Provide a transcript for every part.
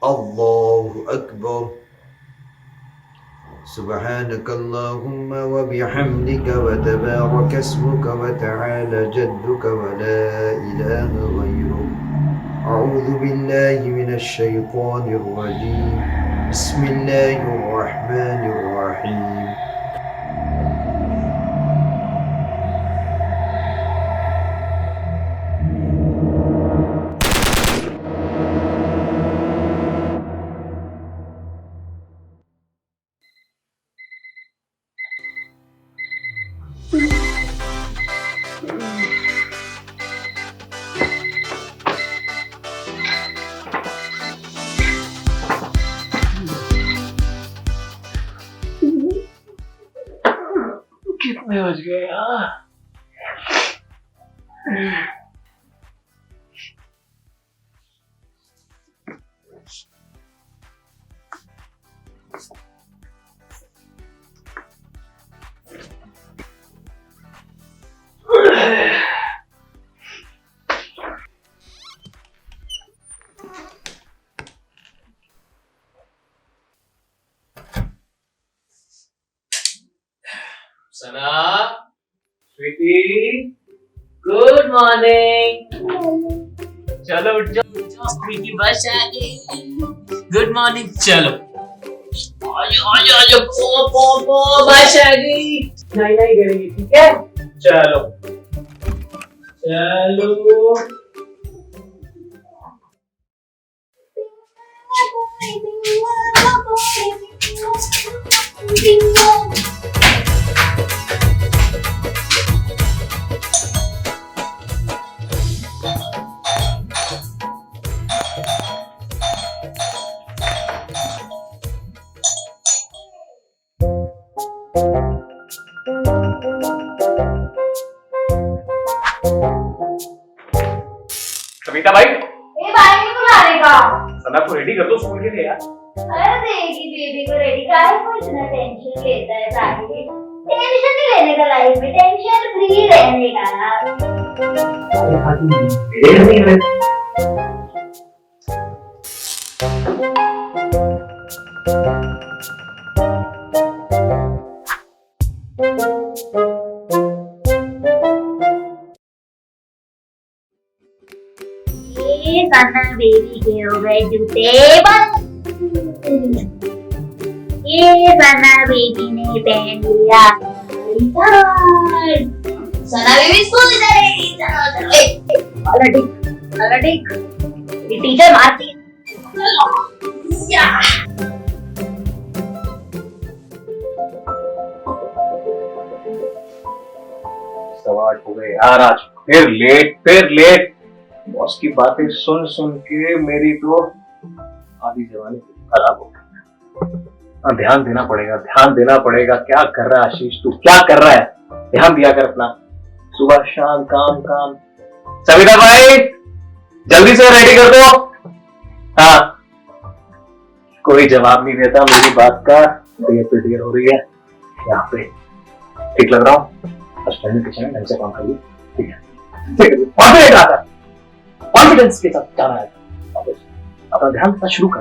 Allahu Akbar. Subhanakallahumma wa bihamdika wa tabaraka ismuka wa ta'ala jadduka wa la ilaha ghayruk. A'udzu billahi minasy syaithanir rajim. Bismillahirrahmanirrahim. कितने बज गए यार? सना, Sweety, good morning. चलो उठ जाओ, स्वीटी बस आ गई। Good morning. चलो आजो आजो आजो, पो पो पो, बस आ गई। नहीं नहीं करेंगे, ठीक है? चलो चलो। सविता भाई, ए भाई नहीं बुला रहेगा। सना को रेडी कर दो स्कूल के लिए यार। अरे देगी बेबी को रेडी काहे को इतना टेंशन लेता है साहिल? टेंशन नहीं लेने का लाइफ में, टेंशन फ्री रहने का। ये सना बेबी के हो गए जूते बंद। ये सना बेबी ने पहन लिया सना बेबी स्कूल जाएगी। चलो चलो, अलटिक ये टीचर मारती है। चलो या सवा 8 हो गए यार, आज फिर लेट। बॉस की बातें सुन सुन के मेरी तो आधी जवानी खराब हो गई। ध्यान देना पड़ेगा। क्या कर रहा है आशीष? तू क्या कर रहा है? ध्यान दिया कर अपना। सुबह शाम काम। सविता भाई जल्दी से रेडी कर दो। हाँ, कोई जवाब नहीं देता मेरी बात का। देर हो रही है यहाँ पे। ठीक लग रहा हूँ? फर्स्ट टाइम किचन में ढंग से काम करिए, ठीक है? कॉन्फिडेंस के साथ जाना है। अपना ध्यान देना शुरू कर।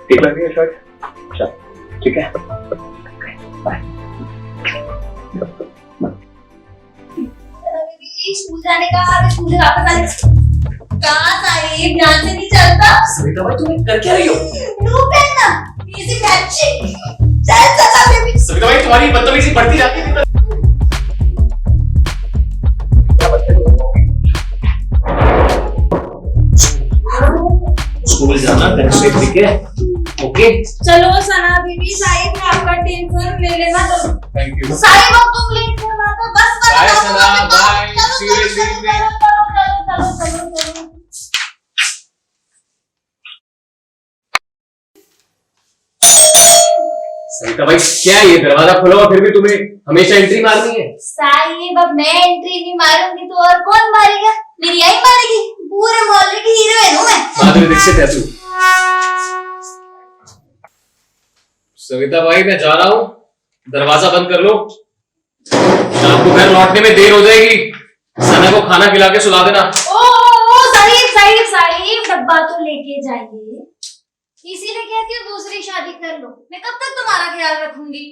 ठीक लग रही है शर्ट? चल ठीक है, बाय। स्कूल जाने का, स्कूल से वापस आने का साहिब ध्यान से नहीं चलता। सविता भाई तुम कर क्या रही हो? नो पहनना, इजी मैचिंग। चल सना बेबी। सविता भाई तुम्हारी बदतमीजी बढ़ती जाती है। स्कूल जाना ढंग से, ठीक है? ओके चलो सना बेबी, साहिब ने आपका टेंशन ले लेना। तो थैंक यू साहिब अब तुम लेट करवा दो बस। Bye Sana, bye. See you in the evening. चलो। सविता भाई क्या है ये? दरवाजा खुला हुआ फिर भी तुम्हें हमेशा एंट्री मारनी है? साहिब अब मैं एंट्री नहीं मारूंगी तो और कौन मारेगा? मेरी आई मारेगी। पूरे मोहल्ले की हीरोइन हूं मैं। माधुरी दीक्षित है तू। सविता भाई मैं जा रहा हूँ, दरवाजा बंद कर लो। आपको घर लौटने में देर हो जाएगी। सना को खाना खिला के सुला देना। ओ साहिब साहिब साहिब एक डब्बा तो लेके जाइए। इसीलिए कहती हूँ दूसरी शादी कर लो। मैं कब तक तुम्हारा ख्याल रखूंगी?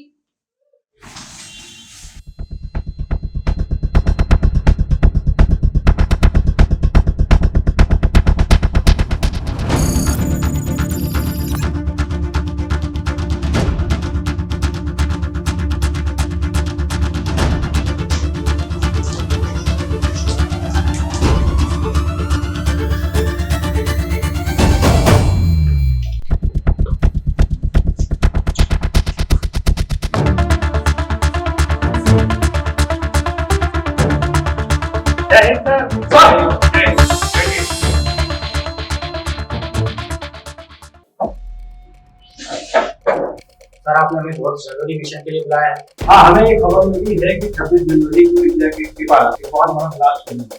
सर आपने हमें बहुत जरूरी मिशन के लिए बुलाया है। हाँ, हमें ये खबर मिली है कि 26 जनवरी को इंडिया के बाद एक बहुत बड़ा ब्लास्ट करेगा।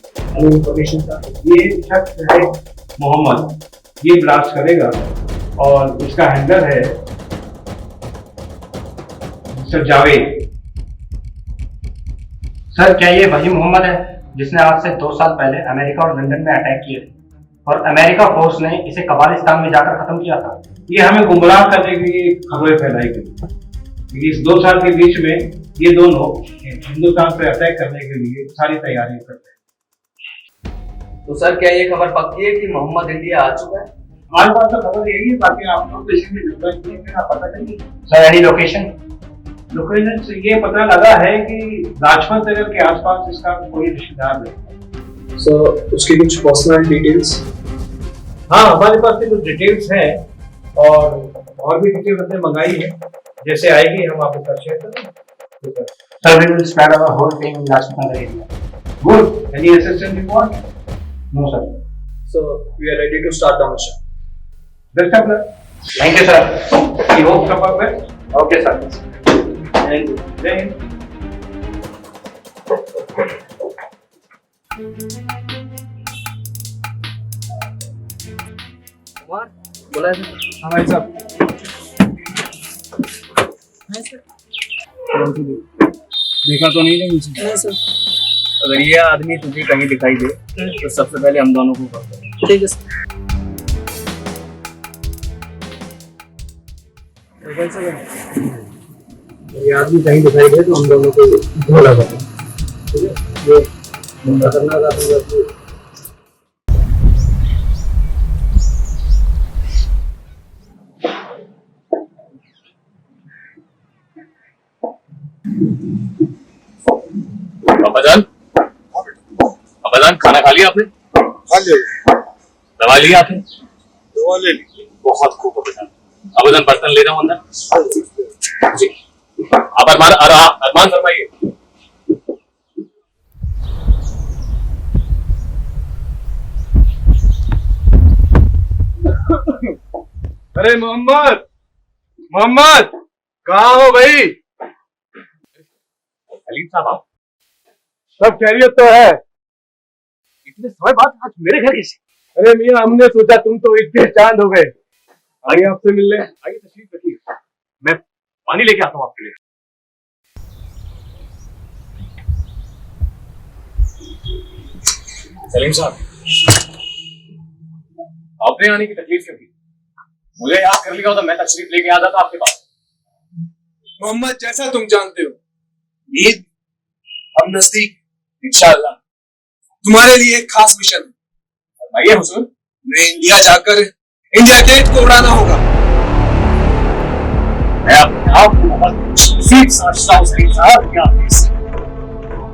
इन्फॉर्मेशन था ये शख्स है मोहम्मद, ये ब्लास्ट करेगा और उसका हैंडलर है मिस्टर जावेद। सर क्या ये वही मोहम्मद है जिसने आज से 2 साल पहले अमेरिका और लंदन में अटैक किए और अमेरिका फोर्स ने इसे कबालिस्तान में जाकर खत्म किया था? ये हमें गुमराह करने के लिए खबरें फैलाई गई क्योंकि इस 2 साल के बीच में ये दोनों हिंदुस्तान पर अटैक करने के लिए सारी तैयारियां करते हैं। तो सर क्या ये खबर पक्की है कि मोहम्मद इंडिया आ चुका है? हमारे पास तो खबर यही है, बाकी आप लोग किसी भी पता करिए। सर एनी लोकेशन से ये पता लगा है कि लाजपत नगर के आसपास इसका कोई रिश्तेदार है। सर उसकी कुछ पर्सनल डिटेल्स? हाँ, हमारे पास भी कुछ डिटेल्स हैं और भी डिटेल्स हमने मंगाई है, जैसे आएगी हम आपको कर शेयर करेंगे। Sir we will spread our whole team in Lajpat Nagar area. Good, any assistance required? No sir. So we are ready to start the mission. Best of luck. Thank you sir. We hope come up best. Okay sir. Thank you. जय हिंद। कुमार बोला है हाँ भाई साहब। देखा तो नहीं मुझे। सर अगर ये आदमी तुझे कहीं दिखाई दे तो सबसे पहले हम दोनों को कॉल करें। ठीक है सर। ये आदमी कहीं दिखाई दे तो हम दोनों को ढोला करें। ठीक है, ये खतरनाक आदमी है। अब्बाजान खाना खा लिया आपने? खा लिया। दवा लिया आपने? दवा ले ली। बहुत खूब अब्बाजान। अब्बाजान बर्तन ले जाओ अंदर। जी आप अरमान फरमाइए। अरे मोहम्मद, मोहम्मद कहाँ हो भाई? अलीम साहब आप सब खैरियत तो है? इतने समय बाद आज मेरे घर कैसे? अरे मियाँ हमने सोचा तुम तो इतने चांद हो गए, आइए आपसे मिलने। आइए तशरीफ रखिए, मैं पानी लेके आता हूँ आपके लिए। सलीम साहब आपने आने की तकलीफ क्यों की? मुझे याद कर लिया होता मैं तशरीफ लेके आ जाता आपके पास। मोहम्मद जैसा तुम जानते हो ईद अब नजदीक, इंशाअल्लाह तुम्हारे लिए एक खास मिशन है। बताइए हुजूर। मैं इंडिया जाकर इंडिया गेट को उड़ाना होगा। मैं अपने आप को बहुत नसीब समझता हूँ सलीम साहब कि आप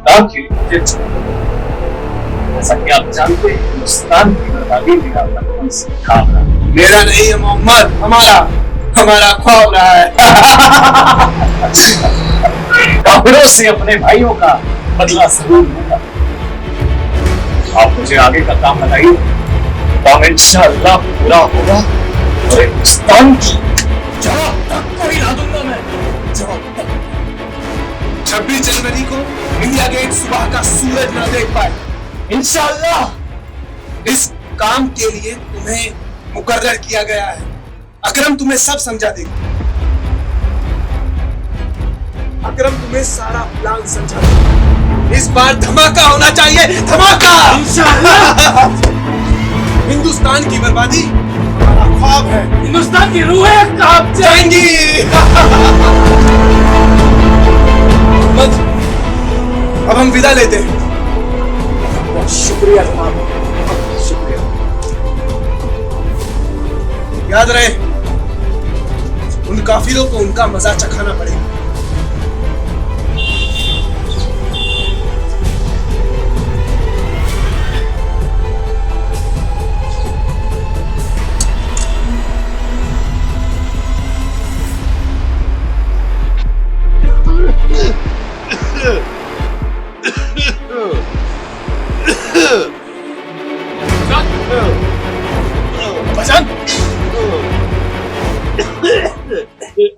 काम के लिए मुझे जैसा कि आप जानते हैं हिंदुस्तान की बर्बादी मेरा बचपन से ख्वाब रहा। मेरा नहीं है मोहम्मद, हमारा ख्वाब रहा है। काफिरों से अपने भाइयों का बदला जरूर होगा। आप मुझे आगे का काम बताइए, काम इंशाअल्लाह पूरा होगा और हिंदुस्तान की जवाब तक को हिला दूंगा मैं। 26 जनवरी को इंडिया गेट सुबह का सूरज न देख पाए, इंशाअल्लाह इस काम के लिए तुम्हें मुकर्रर किया गया है। अकरम तुम्हें सब समझा देगा। अकरम तुम्हें सारा प्लान समझा देगा। इस बार धमाका होना चाहिए, धमाका इंशाअल्लाह। हिंदुस्तान हिंदुस्तान की बर्बादी हमारा ख्वाब है। हिंदुस्तान की रूहें कांप जाएंगी। मोहम्मद, अब हम विदा लेते हैं। शुक्रिया जनाब, शुक्रिया। याद रहे, उन काफिरों को उनका मजा चखाना पड़ेगा।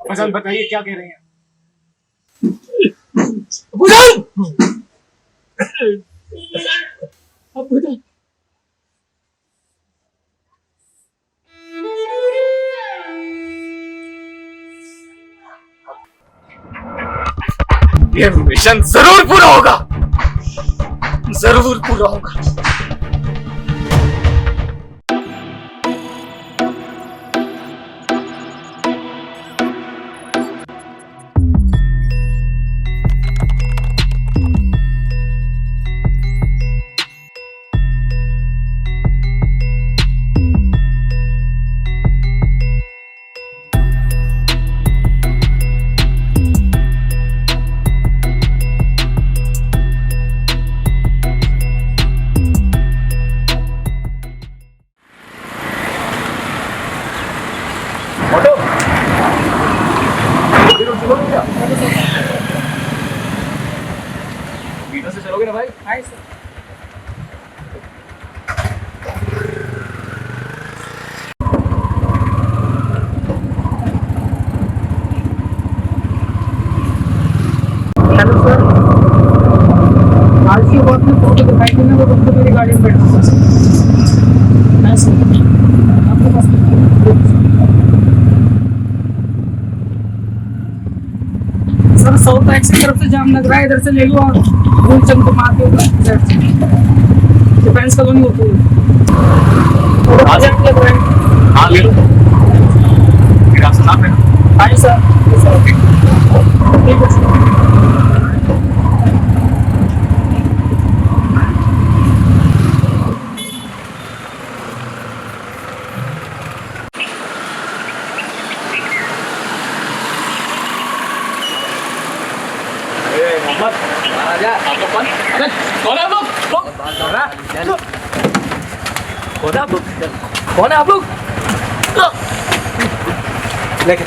फजल बताइए क्या कह रहे हैं? ये मिशन जरूर पूरा होगा, जरूर पूरा होगा। से चलोगे ना भाई? हाँ सर। हेलो सर, आज की बात में फोटो दिखाई थी ना, वो बंदा मेरी गाड़ी में बैठा था सर। आपके पास सर साउथ एक्स की तरफ से जाम लग रहा है, इधर से ले लो और भूलचंद को मार के उधर से डिफेंस कॉलोनी होती है। हाँ ले लो, फिर आपसे नाम है। हाँ सर, ठीक है सर। कौन है आप लोग? लेके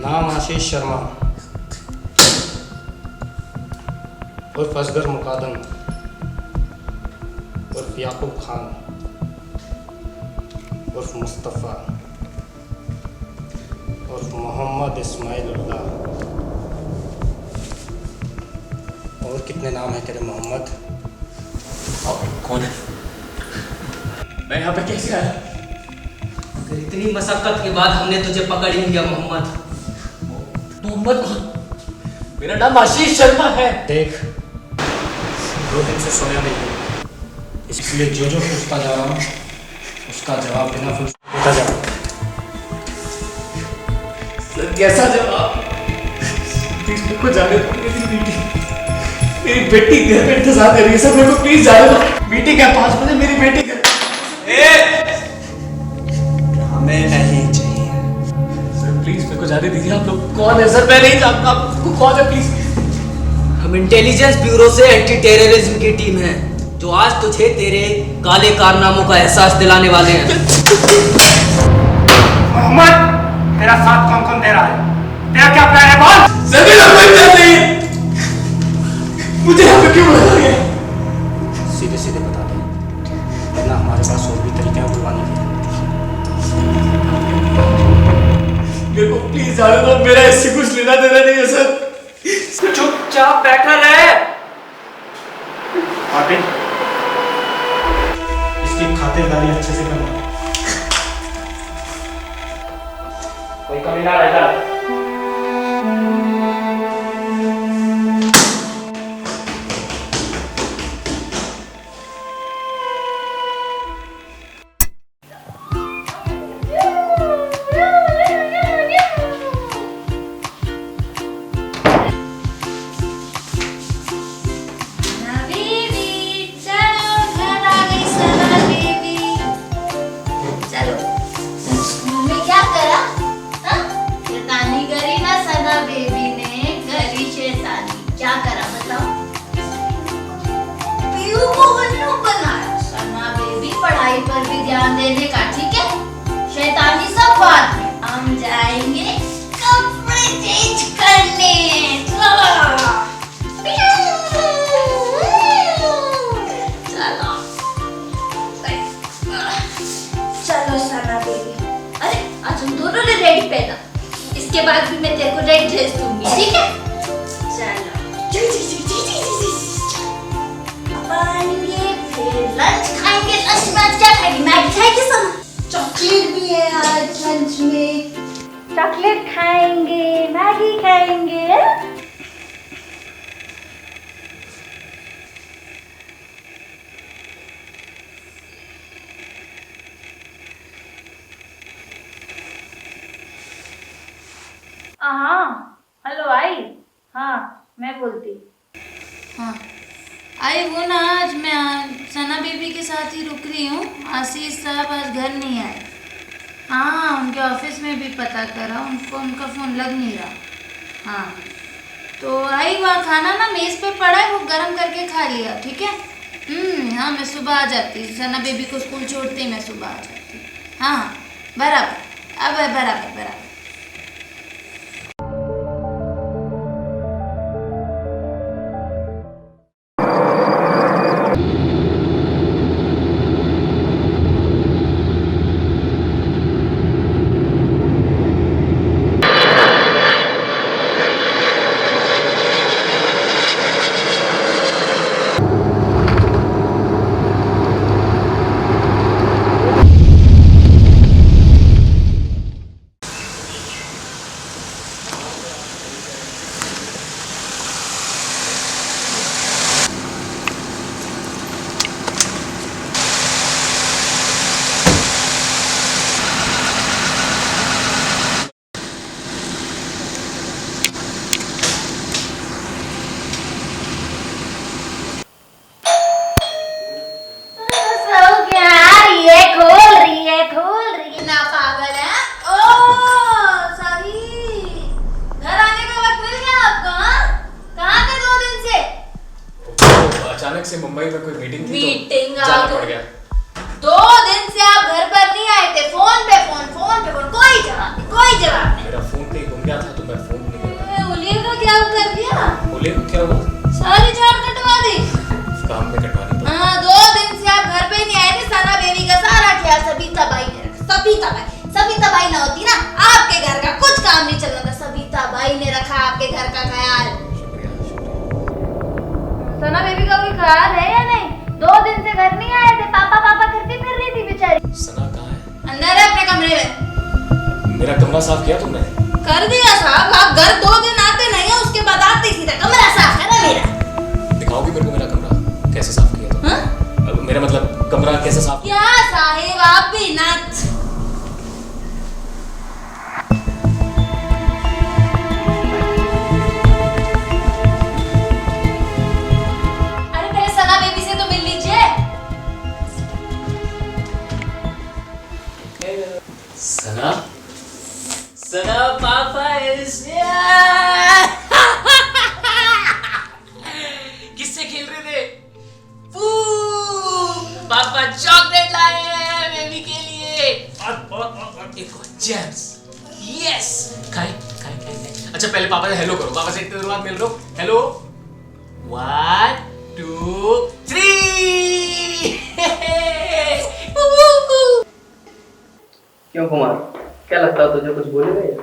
नाम आशीष शर्मा उर्फ असगर मुकादम उर्फ याकूब खान उर्फ मुस्तफ़ा उर्फ मोहम्मद इस्माइलुल्लाह। और कितने नाम है तेरे मोहम्मद? कौन है? मैं यहाँ पे कैसे आया? अगर इतनी मशक्कत के बाद हमने तुझे पकड़ ही लिया मोहम्मद। मोहम्मद कौन? मेरा नाम आशीष शर्मा है। देख, 2 दिन से सोया नहीं, इसलिए जो जो पूछता जा रहा हूँ उसका जवाब बिना पूछे देता जा। कैसा जवाब? प्लीज मेरे को जाने दो। मेरी बेटी घर में इंतजार कर रही है सर, मेरे को प्लीज जाने दो। मीटिंग है 5 बजे, मेरी बेटी घर। हमें नहीं चाहिए सर, प्लीज मेरे को जाने दीजिए। आप लोग कौन है सर? मैं नहीं जानता आपको कौन है, प्लीज। हम इंटेलिजेंस ब्यूरो से एंटी टेररिज्म की टीम है, जो आज तुझे तेरे काले कारनामों का एहसास दिलाने वाले हैं। मोहम्मद, तेरा साथ कौन कौन दे रहा है? तेरा क्या प्लान है बोल? सर मेरा कोई प्लान नहीं है। मुझे यहाँ पे क्यों बुलाया गया? सीधे सीधे बता दे, वरना हमारे पास और भी तरीके हैं बुलवाने के। मेरे को प्लीज जाने दो, मेरा इससे कुछ लेना देना नहीं है सर। चुपचाप बैठा रहे। पाटिल, इसकी खातिरदारी अच्छे से करना। कोई कमी ना रह जाए। पर भी ध्यान देने का, ठीक है? शैतानी सब बात में। हम जाएंगे कपड़े चेंज करने। चलो सना बेबी। अरे आज हम दोनों ने रेड पहना, इसके बाद भी मैं तेरे को रेड ड्रेस दूंगी, ठीक है? चलो फिर लंच खाएंगे। लंच में आज क्या खाएंगे? मैगी खाएंगे सना? चॉकलेट भी है आज लंच में। चॉकलेट खाएंगे, मैगी खाएंगे। हाँ हेलो आई। हाँ मैं बोलती। हाँ आई वो ना, आज मैं सना बेबी के साथ ही रुक रही हूँ। आशीष साहब आज घर नहीं आए। हाँ उनके ऑफिस में भी पता करा, उनको उनका फ़ोन लग नहीं रहा। हाँ तो आई वहाँ खाना ना मेज़ पे पड़ा है, वो गर्म करके खा लिया, ठीक है? हाँ मैं सुबह आ जाती, सना बेबी को स्कूल छोड़ते ही मैं सुबह आ जाती। हाँ बराबर, अब बराबर बराबर। अचानक से मुंबई में कोई मीटिंग थी मीटिंग तो जाना पड़ गया। 2 दिन से आप घर पर नहीं आए थे। फोन पे फोन, कोई जवाब नहीं। मेरा फोन कहीं गुम गया था तो मैं फोन नहीं कर पाया। उलिया का क्या कर दिया? उलिया को क्या हुआ? सारी झाड़ कटवा दी। काम में कटवानी पड़ी। हाँ 2 दिन से आप घर पे नहीं आए थे। सना बेबी का सारा ख्याल सबिता बाई ने रखा। सबिता बाई ना होती ना, आपके घर का कुछ काम नहीं चलना था। सबिता बाई ने रखा आपके घर का ख्याल। सना बेबी का कोई ख्याल है या नहीं? 2 दिन से घर नहीं आए थे। पापा करती फिर रही थी बेचारी। सना कहाँ है? अंदर है अपने कमरे में। मेरा कमरा साफ किया तुमने? कर दिया साहब। आप घर 2 दिन आते नहीं है, उसके बाद आते ही सीधा कमरा साफ है ना मेरा। दिखाओगी मेरे को मेरा कमरा कैसे साफ किया तुमने? हाँ? मेरा मतलब कमरा कैसे साफ किया? क्या साहिब आप भी नट। अरे पहले सना बेबी से तो मिल लीजिए। सना पापा किससे खेल रहे थे? पापा चॉकलेट लाए हैं बेबी के लिए। एक और जेम्स। यस खाए। अच्छा पहले पापा से हेलो करो। पापा से इतने देर बाद मिल रहे हो। हेलो 1 2 3 क्यों कुमार, क्या लगता है तुझे कुछ बोलेगा ये?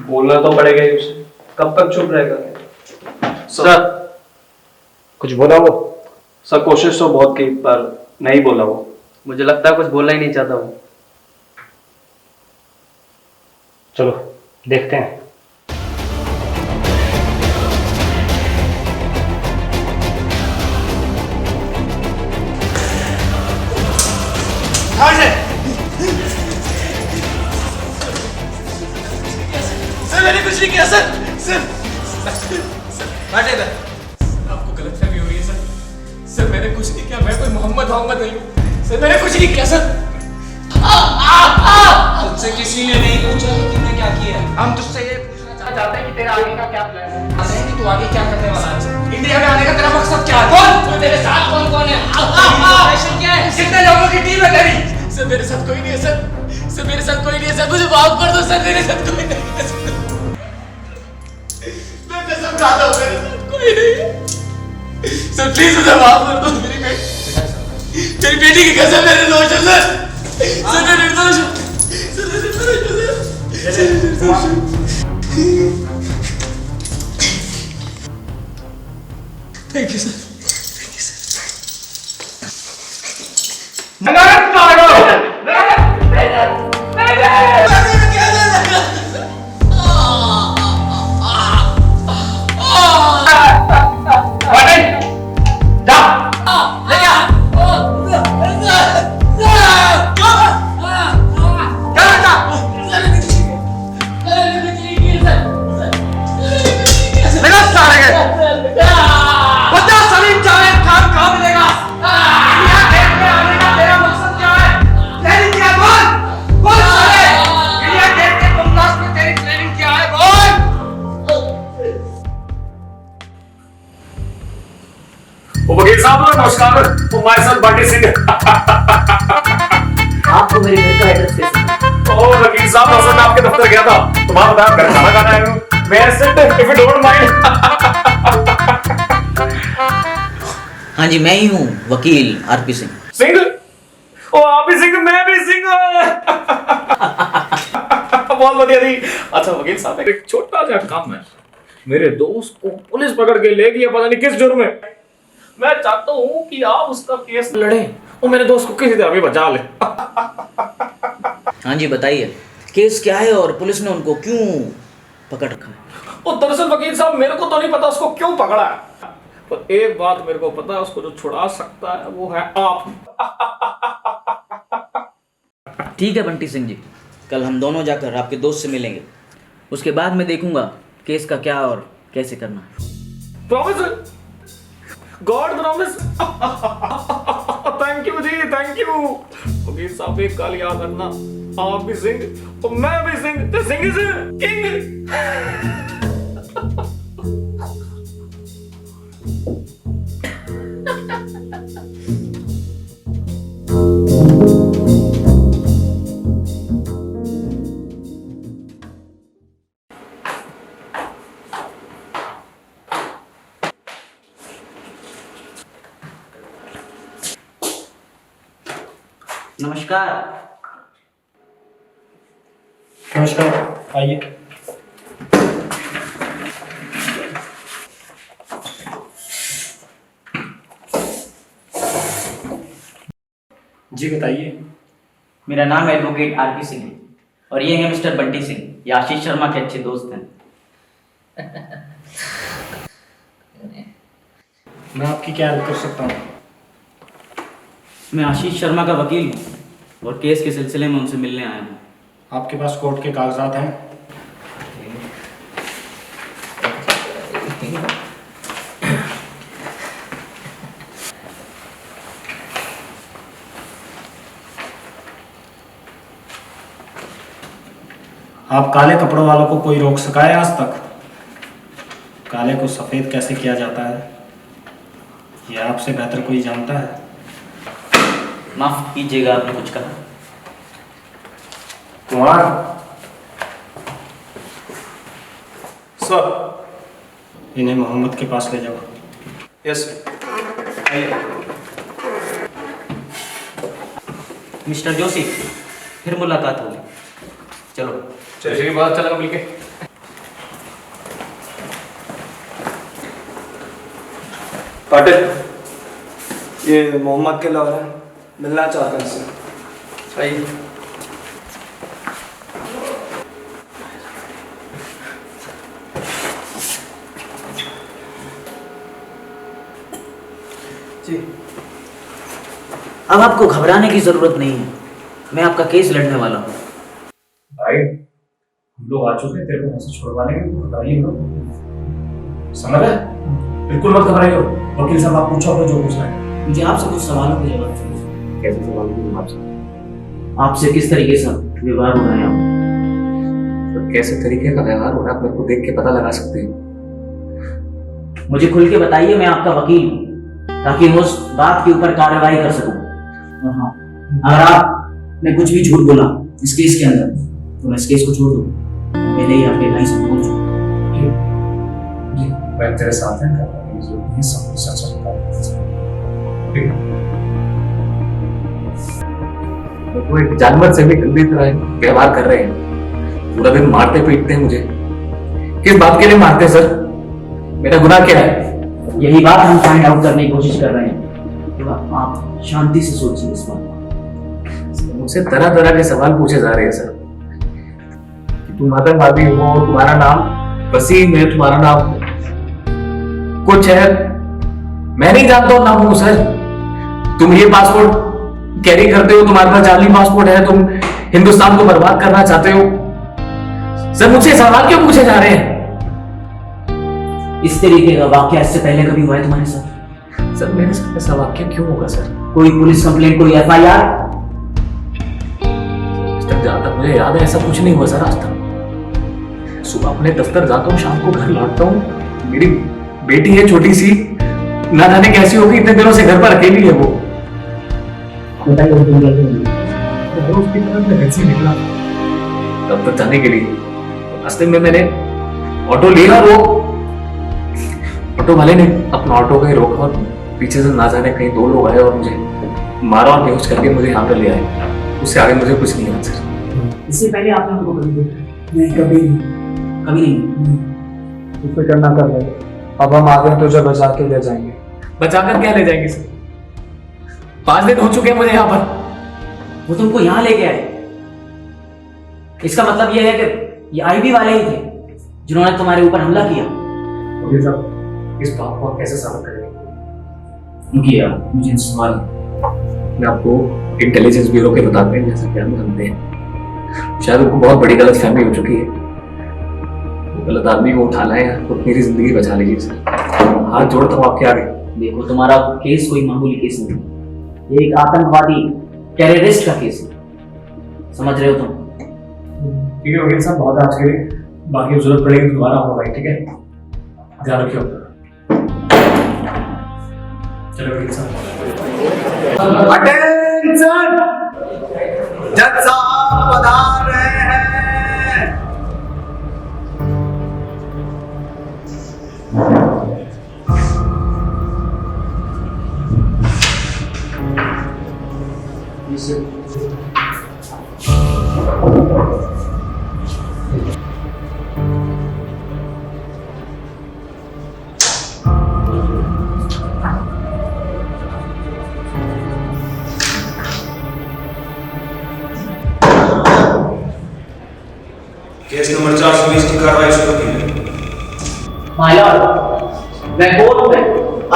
बोलना तो पड़ेगा ही उसे। कब तक चुप रहेगा? सर कुछ बोला वो? सर कोशिश तो बहुत की पर नहीं बोला वो। मुझे लगता है कुछ बोलना ही नहीं चाहता वो। चलो देखते हैं। सर मैंने कुछ नहीं किया सर। बैठे इधर। आपको गलतफहमी हो रही है सर। सर मैंने कुछ नहीं किया, मैं कोई मोहम्मद नहीं हूँ सर, मैंने कुछ नहीं किया सर। तुझसे किसी ने नहीं पूछा कि तूने क्या किया। हम तुझसे ये पूछना चाहते हैं कि तेरा आगे का क्या प्लान है, कि तू आगे क्या करने वाला है, इंडिया में आने का तेरा मकसद क्या है, कौन तेरे साथ कौन है, ऑपरेशन क्या है, कितने लोगों की टीम है तेरी? सर मेरे साथ कोई नहीं है सर मेरे साथ कोई नहीं है सर, मुझे माफ कर दो सर, मेरे साथ कोई नहीं है सर, मैं कसम खाता हूँ मेरे साथ कोई नहीं है सर, प्लीज मुझे माफ कर दो, मेरी बेटी की कसम, मैं निर्दोष हूँ सर, मैं निर्दोष हूँ सर, मैं निर्दोष हूँ। Thank you sir. वकील साहब नमस्कार, हमारे साथ बंटी सिंह। आपको मेरे घर का एड्रेस कैसे? ओ वकील साहब, असल में आपके दफ्तर गया था, तुम्हारा बताया घर खाना खाना आया हूँ। मैं सिर्फ इफ यू डोंट माइंड। हाँ जी, मैं ही हूँ वकील आरपी सिंह। सिंह? ओ आप भी सिंह, मैं भी सिंह। बहुत बढ़िया जी। अच्छा वकील साहब, एक छोटा सा काम है। मेरे दोस्त को पुलिस पकड़ के ले गई, पता नहीं किस जुर्म में। मैं चाहता हूँ कि आप उसका केस लड़े और मेरे दोस्त को किसी तरह भी बचा ले। हाँ जी बताइए, केस क्या है और पुलिस ने उनको क्यों पकड़ रखा है? और दरअसल वकील साहब, मेरे को तो नहीं पता उसको क्यों पकड़ा है, पर एक बात मेरे को पता है, उसको जो छुड़ा सकता है वो है आप। ठीक है बंटी सिंह जी, कल हम दोनों जाकर आपके दोस्त से मिलेंगे, उसके बाद मैं देखूंगा केस का क्या और कैसे करना है। Promise? God promise? Thank you जी, थैंक यू। वकील साहब एक गाल याद रखना, आप भी सिंह और मैं भी सिंह, तो सिंह इज किंग। नमस्कार। नमस्कार, आइए। जी बताइए। मेरा नाम एडवोकेट आरपी सिंह है और ये है मिस्टर बंटी सिंह, ये आशीष शर्मा के अच्छे दोस्त हैं। मैं आपकी क्या हेल्प कर सकता हूँ? मैं आशीष शर्मा का वकील हूँ और केस के सिलसिले में उनसे मिलने आया हूँ। आपके पास कोर्ट के कागजात हैं? आप काले कपड़ों वालों को कोई रोक सका है आज तक? काले को सफेद कैसे किया जाता है ये आपसे बेहतर कोई जानता है? माफ कीजिएगा, आपने कुछ कहा? कुमार सर। इन्हें मोहम्मद के पास ले जाओ। यस आइए। मिस्टर जोशी, फिर मुलाकात होगी। चलो। चलिए, बहुत अच्छा लगा मिलके। पाटिल, ये मोहम्मद के लौर है, मिलना चाहते हैं इससे। आइए। जी। अब आपको घबराने की जरूरत नहीं है, मैं आपका केस लड़ने वाला हूँ। भाई हम लोग आ चुके हैं, तेरे को यहाँ से छुड़वा लेंगे, घबराइए मत। समझ रहे? बिल्कुल मत घबराइए। वकील साहब आप पूछो अपने जो पूछना है। मुझे आपसे कुछ सवालों के जवाब चाहिए। कैसे सवाल पूछूं आपसे? आपसे किस तरीके से व्यवहार हो रहा है? तो कैसे तरीके का व्यवहार हो रहा है, आप मेरे को देख के पता लगा सकते हैं। मुझे खुल के बताइए, मैं आपका वकील हूँ, ताकि मैं उस बात के ऊपर कार्रवाई कर सकूं। और हाँ, अगर आपने कुछ भी झूठ बोला इस केस के अंदर, तो मैं इस केस को छोड़ दूँ। पहले ही आपके भाई से बोल चुका। मैं तेरे साथ है, सब कुछ सच बता। वो एक जानवर से भी गंदी तरह व्यवहार कर रहे हैं, पूरा दिन मारते पीटते हैं मुझे। किस बात के लिए मारते हैं सर? मेरा गुनाह क्या है? यही बात हम फाइंड आउट करने की कोशिश कर रहे हैं। तो आप शांति से सोचिए इस बात। मुझसे तरह तरह के सवाल पूछे जा रहे हैं सर। कि तुम आतंकवादी हो, तुम्हारा नाम वसीम है, तुम्हारा नाम कुछ है, मैं नहीं जानता हूं नाम हूं सर। तुम ये पासपोर्ट कैरी करते हो, तुम्हारे पास जाली पासपोर्ट है, तुम हिंदुस्तान को बर्बाद करना चाहते हो। सर मुझसे सवाल क्यों पूछे जा रहे हैं? इस तरीके का वाकया इससे पहले कभी हुआ है तुम्हारे साथ? सर मेरे साथ ऐसा वाकया क्यों होगा सर? कोई पुलिस कंप्लेंट, कोई FIR? जहां तक मुझे याद है ऐसा कुछ नहीं हुआ सर आज तक। सुबह अपने दफ्तर जाता हूँ, शाम को घर लौटता हूँ। मेरी बेटी है छोटी सी, ना जाने कैसी होगी, इतने दिनों से घर पर अकेली है वो। उसकी तरफ से घर से निकला दफ्तर जाने के लिए, रास्ते में मैंने ऑटो लिया, वो ऑटो वाले ने अपना ऑटो कहीं रोका और पीछे से ना जाने कहीं दो लोग आए और मुझे मारा और बेहोश करके मुझे यहाँ पर ले आए। उससे आगे मुझे कुछ नहीं याद सर। इससे पहले आपने उनको कभी देखा? नहीं, कभी नहीं। कभी नहीं। कुछ फिक्र ना कर रहे, अब हम आगे तुझे बचा के ले जाएंगे। बचाकर क्या ले जाएंगे सर? 5 दिन हो चुके हैं मुझे यहाँ पर। वो तुमको यहाँ लेके आए, इसका मतलब यह है कि ये IB वाले ही थे जिन्होंने तुम्हारे ऊपर हमला किया। वकील साहब इस बात को आप कैसे साबित करेंगे? मुझे सवाल मैं आपको इंटेलिजेंस ब्यूरो के बताते हैं, जैसा कि हम जानते हैं, शायद उनको बहुत बड़ी गलत फहमी हो चुकी है। गलत आदमी को उठा लाए तो मेरी जिंदगी बचा लीजिए सर। हाथ जोड़ता हूँ आपके आगे। देखो, तुम्हारा केस कोई मामूली केस नहीं, ये एक आतंकवादी टेररिस्ट का केस है, समझ रहे हो तुम? ठीक है वकील साहब, बहुत आज के लिए, बाकी जरूरत पड़ेगी तो दोबारा होगा भाई, ठीक है? ध्यान रखियो। चलो वकील साहब। अटेंशन, जज साहब पधार रहे हैं। केस नंबर 420 की कार्रवाई शुरू की है। माय लॉर्ड, मैं कोर्ट में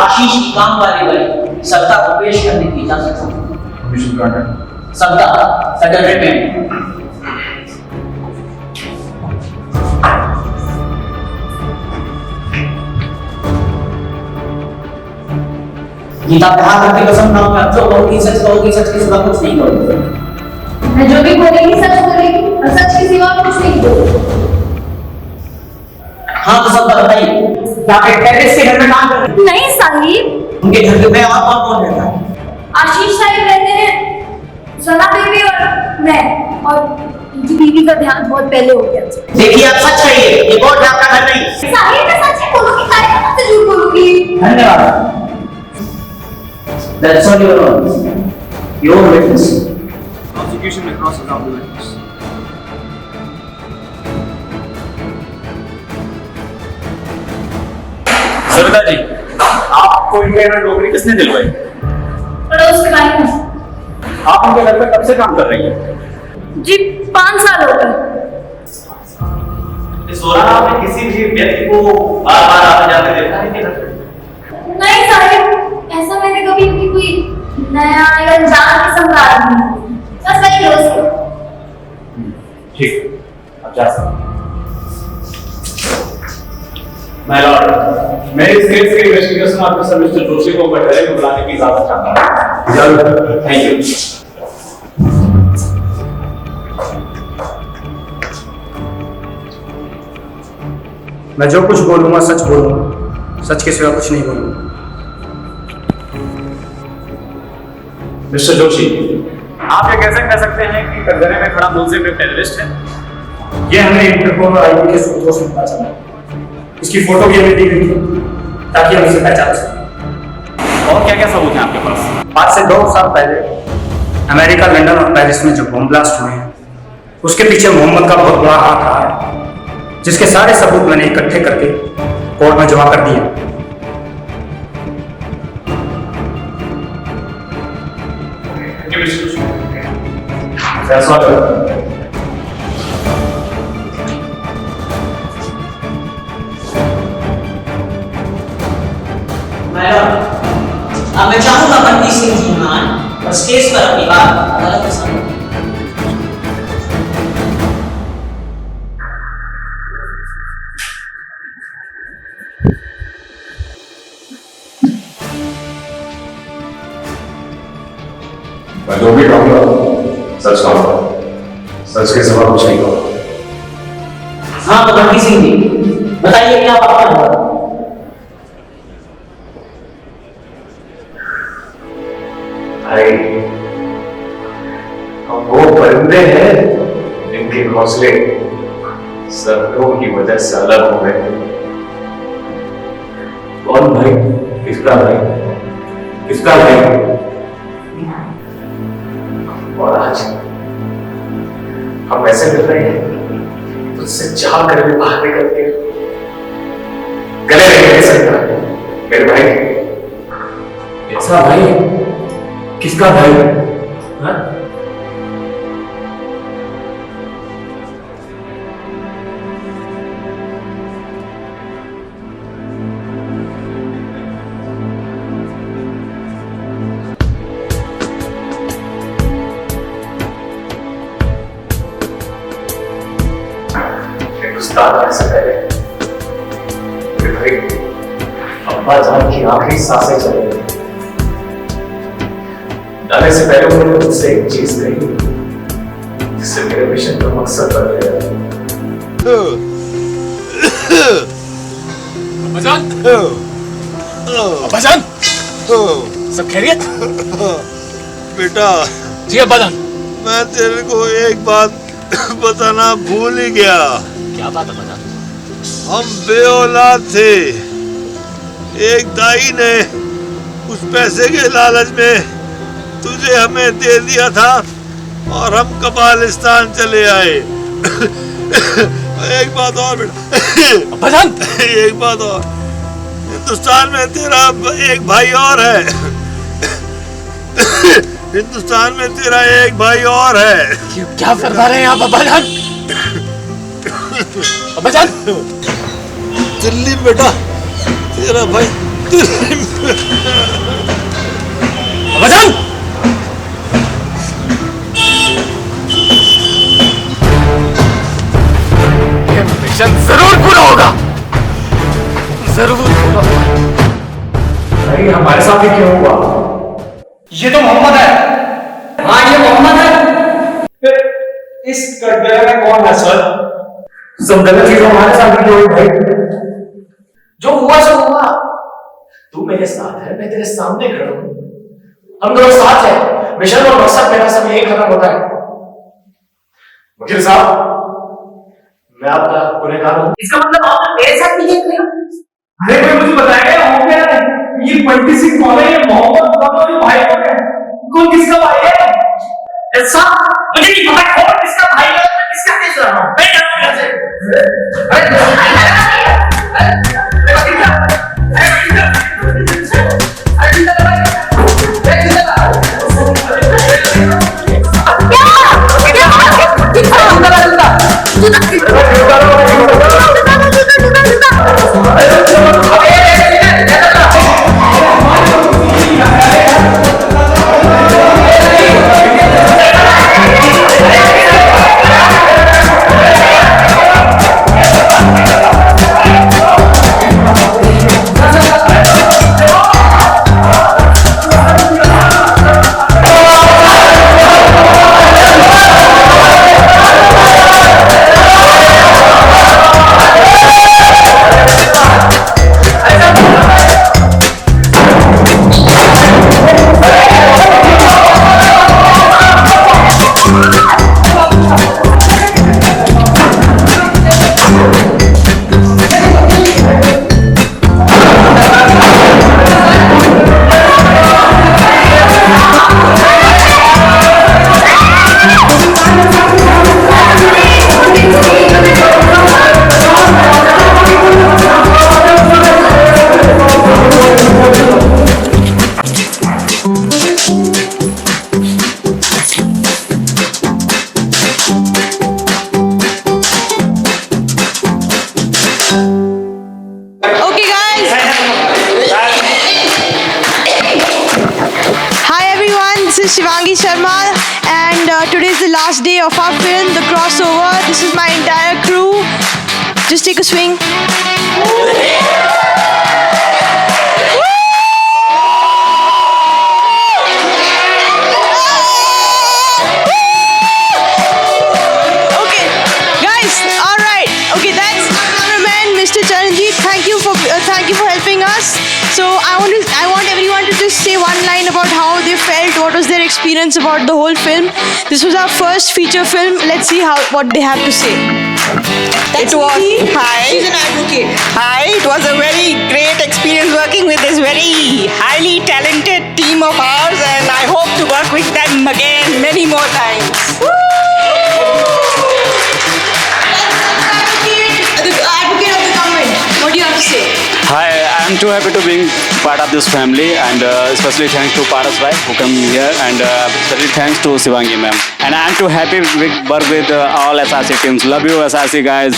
आशीष की काम वाली वाली सत्ता को पेश करने की इजाजत चाहता हूं। सत्ता सेक्रेटरी में गीता पे हाथ रख के कसम खाओ, मैं जो कहूंगी सच कहूंगी, सच के सिवा कुछ नहीं कहूंगी। मैं जो भी बोलेगी सच बोलेगी और सच के सिवा कुछ नहीं बोलूंगी। हाँ तो सब बताइए, क्या आप टेरेस के घर में काम कर रहे हैं? नहीं साहिब। उनके घर में और कौन रहता है? आशीष साहिब रहते हैं, सना बीवी और मैं, और उनकी बीवी का ध्यान बहुत पहले हो गया। देखिए आप सच कहिए, ये कोर्ट है आपका घर नहीं। साहिब मैं सच ही बोलूंगी, काहे का से झूठ बोलूंगी? धन्यवाद। That's all your honor. Your witness. Prosecution may cross examine the witness. Sudha ji, आपको इंडिया में नौकरी किसने दिलवाई? पड़ोस के भाई में। आप उनके घर पे कब से काम कर रही हैं? जी 5 साल हो गए। इस दौरान आपने किसी भी व्यक्ति को बार-बार आते जाते देखा है कि नहीं साहिब, ऐसा मैंने कभी भी कोई नया या अनजान किस्म का आदमी नहीं, बस वही रोज। ठीक, अब जा सकते। माय लॉर्ड, मैं इस केस के इन्वेस्टिगेशन ऑफिसर मिस्टर जोशी को कटहरे में बुलाने की इजाजत चाहता हूं। Thank you. मैं जो कुछ बोलूंगा सच बोलूंगा, सच के सिवा कुछ नहीं बोलूंगा। मिस्टर जोशी, आप ये कैसे कह सकते हैं कि कटघरे में खड़ा मुलजिम एक टेररिस्ट है? ये हमें इंटरपोल और आईबी के सूत्रों से पता चला। इसकी फोटो भी हमें दी गई थी ताकि हम इसे पहचान सकें। और क्या क्या सबूत हैं आपके पास? आज से 2 साल पहले अमेरिका, लंदन और पेरिस में जो बम ब्लास्ट हुए हैं, उसके पीछे मोहम्मद का बहुत बड़ा हाथ रहा है, जिसके सारे सबूत मैंने इकट्ठे करके कोर्ट में जमा कर दिए। अब मैं चाहूंगा बंटी सिंह जी मान और स्टेज पर अपनी बात अदालत के सामने। मैं जो भी कहूंगा सच कहूंगा, सच के सिवा कुछ नहीं कहूंगा। हाँ तो बंटी सिंह जी बताइए क्या बात है? भाई, हम वो बंदे हैं जिनके घोंसले सर्दियों की वजह से अलग हो गए। कौन भाई? किसका भाई? किसका भाई? और आज हम ऐसे मिल रहे हैं, तुझसे चाह कर भी बाहर निकल के गले नहीं मिल सकता मेरे भाई। ऐसा भाई? किसका भाई? हाँ? हिंदुस्तान आने से पहले मेरे भाई अब्बा जान की आखिरी सांसें चली गई। जाने से पहले उन्होंने मुझसे एक चीज कही जिससे मेरे मिशन का मकसद बन गया। अब्बाजान, सब खैरियत? बेटा जी अब्बाजान। मैं तेरे को एक बात बताना भूल ही गया। क्या बात अब्बाजान? हम बेऔलाद थे। एक दाई ने उस पैसे के लालच में तुझे हमें दे दिया था और हम कबालिस्तान चले आए। एक बात और बेटा, अब्बाजान एक बात और, हिंदुस्तान में तेरा एक भाई और है। हिंदुस्तान में तेरा एक भाई और है। क्या फरमा रहे हैं आप अब्बाजान? अब्बाजान दिल्ली में बेटा, तेरा भाई दिल्ली में। अब्बाजान ये मिशन जरूर पूरा होगा, जरूर पूरा होगा। भाई हमारे साथ ही क्यों हुआ? ये तो मोहम्मद है। हाँ ये मोहम्मद है। फिर इस कटघरे में कौन है सर? सब गलत चीज हमारे साथ भी हुई भाई। जो हुआ सो हुआ। तू मेरे साथ है, मैं तेरे सामने खड़ा हूं। हम दोनों साथ हैं। मिशन और मकसद मेरा सब यही खत्म होता है। वकील साहब, मैं आपका गुनहगार हूं। इसका मतलब आपने मेरे साथ भी ये किया? अरे कोई मुझे बताएगा हो गया ये बंटी सिंह कौन है? ये मोहम्मद कौन है? ये भाई कौन है? कौन किसका भाई है? ऐसा मुझे नहीं पता कौन किसका भाई है और मैं किसका केस लड़ रहा हूं। मैं जानूंगा कैसे? अरे Sharma, and today is the last day of our film, The Crossover. This is my entire crew. Just take a swing. Okay, guys. All right. Okay, that's cameraman Mr. Charanjeet. Thank you for helping us. So I want everyone to just say one line about how they felt. What was their experience about the whole film? This was our first feature film. Let's see what they have to say. It was hi. She's an advocate. Hi, it was a very great experience working with this very highly talented team of ours, and I hope to work with them again many more times. The advocate of the government. What do you have to say? Hi, I'm too happy to being part of this family, and especially thanks to Paras Bhai who come here, and especially thanks to Shivangi ma'am. And I'm too happy to work with all SRC teams. Love you SRC guys.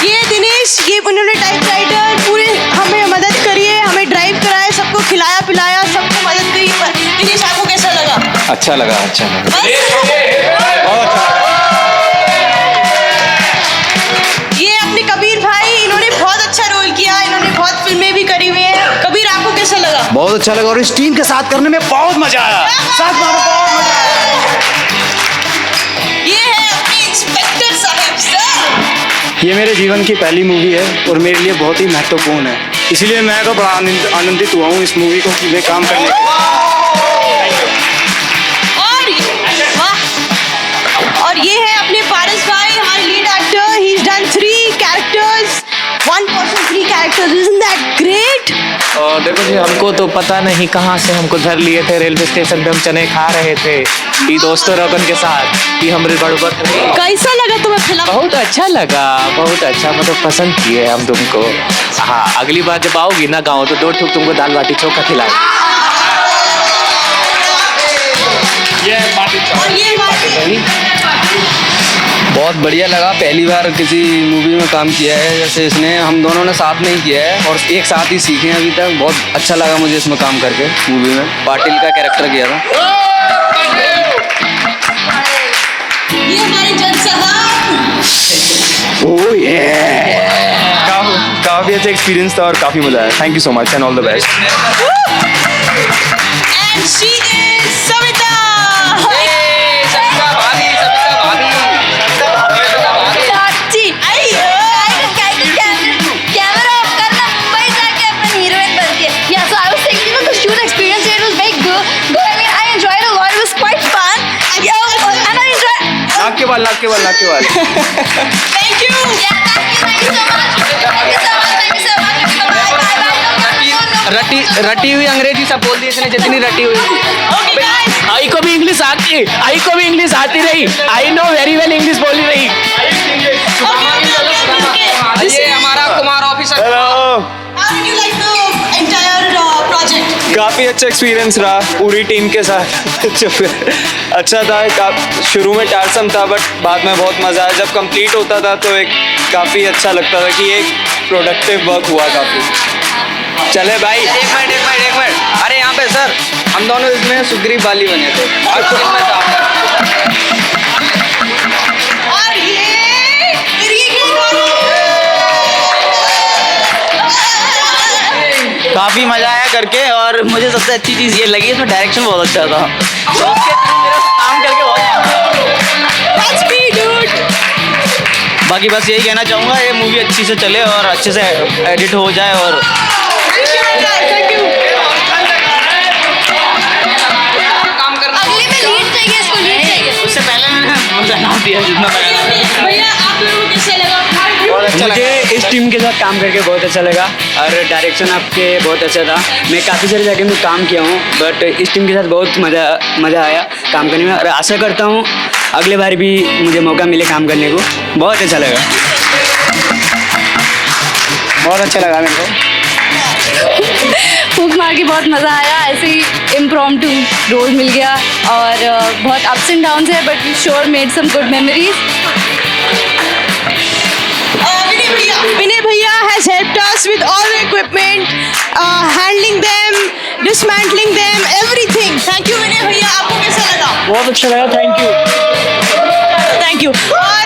ये दिनेश, ये उन्होंने typewriter पूरे हमें मदद करी है, हमें drive कराया, सबको खिलाया पिलाया, सबको मदद करी। दिनेश, आपको कैसा लगा? अच्छा लगा, अच्छा लगा। ये अपने कबीर भाई, इन्होंने बहुत अच्छा रोल किया, इन्होंने बहुत फिल्में भी करी हुई हैं। कबीर, आपको कैसा लगा? बहुत अच्छा लगा, और इस टीम के साथ करने में बहुत मजा आया। साथ में बहुत मजा आया। ये है अपने इंस्पेक्टर साहब सर। ये मेरे जीवन की पहली मूवी है और मेरे लिए बहुत ही महत्वपूर्ण है, इसलिए मैं तो बड़ा आनंदित हुआ हूँ इस मूवी को में काम करने के। और ये है अपने पारस भाई, हमारे lead actor. He is done 3 characters, 1 person 3 characters. Isn't that great? और देखो जी, हमको तो पता नहीं कहाँ से हमको धर लिए थे, रेलवे स्टेशन पे हम चने खा रहे थे ये दोस्तों रोगन के साथ कि हम बड़बड़। कैसा लगा तुम्हें फिल्म? बहुत अच्छा लगा, बहुत अच्छा, मतलब पसंद किए हम तुमको। हाँ, अगली बार जब आओगी ना गाँव तो 2 ठुक तुमको दाल बाटी चोखा खिलाएंगे। बहुत बढ़िया लगा, पहली बार किसी मूवी में काम किया है जैसे इसने, हम दोनों ने साथ में ही किया है और एक साथ ही सीखे हैं अभी तक। बहुत अच्छा लगा मुझे इसमें काम करके। मूवी में पाटिल का कैरेक्टर किया था। ये हमारे जज साहब। ओह ये काफी अच्छा एक्सपीरियंस था और काफी मजा आया। Thank you so much and all the best. And she is Savita. नाक के बाल। Thank you. रटी हुई अंग्रेजी सब बोल दी इसने, जितनी रटी हुई। आई को भी इंग्लिश आती रही। I know very well English बोली रही। ये हमारा Kumar officer. How did you like the entire project? काफी अच्छा एक्सपीरियंस रहा पूरी टीम के साथ। अच्छा था, शुरू में टायरसम था बट बाद में बहुत मजा आया। जब कंप्लीट होता था तो एक काफी अच्छा लगता था कि एक प्रोडक्टिव वर्क हुआ काफी। चले भाई, एक मिनट। अरे यहाँ पे सर, हम दोनों इसमें सुग्रीव बाली बने थे। और ये काफी मजा आया करके, और मुझे सबसे अच्छी चीज ये लगी इसमें डायरेक्शन बहुत अच्छा था। काम करके बहुत बाकी बस यही कहना चाहूँगा, ये मूवी अच्छी से चले और अच्छे से एडिट हो जाए। और उससे पहले मैंने नाम दिया जितना भैया, आप लोगों को कैसे लगा? मुझे इस टीम के साथ काम करके बहुत अच्छा लगा और डायरेक्शन आपके बहुत अच्छा था। मैं काफ़ी सारी जगह में काम किया हूँ बट इस टीम के साथ बहुत मज़ा आया काम करने में, और आशा करता हूँ अगले बार भी मुझे मौका मिले काम करने को। बहुत अच्छा लगा, बहुत अच्छा लगा मेरे को। फूक मार के बहुत मज़ा आया, ऐसे ही इम्प्रॉम्प्टू रोल मिल गया और बहुत अप्स एंड डाउन्स है but we sure made some good memories. Vinay Bhaiya has helped us with all the equipment, handling them, dismantling them, everything. Thank you विनय भैया, आपको कैसा लगा? बहुत अच्छा लगा, थैंक यू। Thank you.